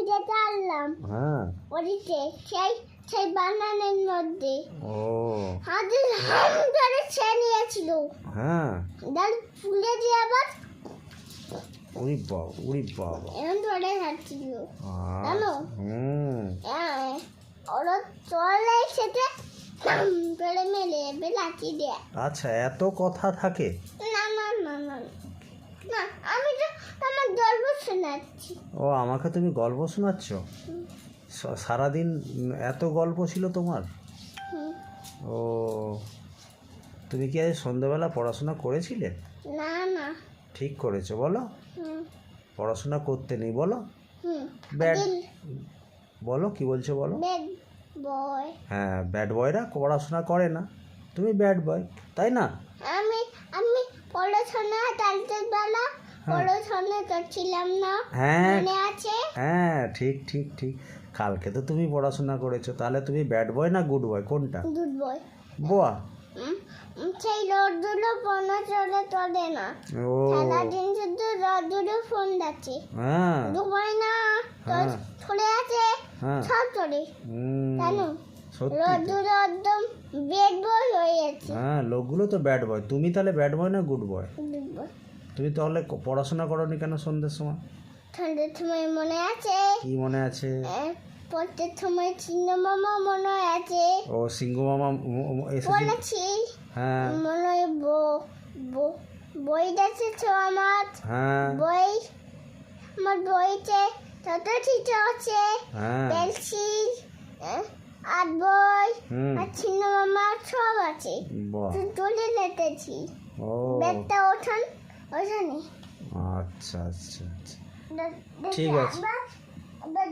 যেতে আনলাম হ্যাঁ ওদিকে সেই বানানের মধ্যে ও হাতের হাম ধরে সে নিয়েছিল হ্যাঁ ডাল ফুলে দিয়ে আবার উড়ি বাবা এমন ধরে খাচ্ছিল জানো হুম ওরা চলে সেটা ধরে মেলে লাঠি দিয়ে আচ্ছা এত কথা থাকে না না না না না আমি তো আমার গল্প শোনাচ্ছি ও আমাকে তুমি গল্প শোনাচ্ছ সারাদিন এত গল্প ছিল তোমার হুম। ও তুমি কি আজ সন্ধ্যাবেলা পড়াশোনা করেছিলে না না ঠিক করেছো বলো হুম পড়াশোনা করতে নেই বলো হুম ব্যাড বলো কি বলছো বলো ব্যাড বয় হ্যাঁ ব্যাড বয়রা পড়াশোনা করে না তুমি ব্যাড বয় তাই না আমি আমি পড়াশোনা কালকের বেলা পড়াশোনা করছিলাম না হ্যাঁ মনে আছে হ্যাঁ ঠিক ঠিক ঠিক কালকে তো তুমি পড়াশোনা করেছো তাহলে তুমি ব্যাড বয় না গুড বয় কোনটা দুধ বয় বোয়া সেই রোদগুলো ফোনে চলে না ও সারাদিন শুধু রোদগুলো ফোন যাচ্ছে হ্যাঁ দুবাই না হ্যাঁ। চলে আছে হ্যাঁ সব চলে জানো সত্যি তো। রোদগুলো একদম বেড বয় হয়ে গেছে হ্যাঁ লোকগুলো তো ব্যাড বয় তুমি তাহলে ব্যাড বয় না গুড বয় দুধ বয় তুমি তাহলে পড়াশোনা করোনি কেন সন্ধ্যের সময় ঠান্ডার সময় মনে আছে কি মনে আছে পড়তে সময় চিহ্ন মামা মনে আছে ও সিংহ মামা এসেছিল বলেছি হ্যাঁ মনে হয় বই দেখেছো আমার হ্যাঁ বই আমার বইতে ছোট চিত্র আছে হ্যাঁ পেন্সিল আর বই হুম আর চিহ্ন মামা সব আছে বাহ তুলে লেটেছি ও ব্যাগটা ওঠানে আচ্ছা আচ্ছা আচ্ছা ঠিক আছে। আবার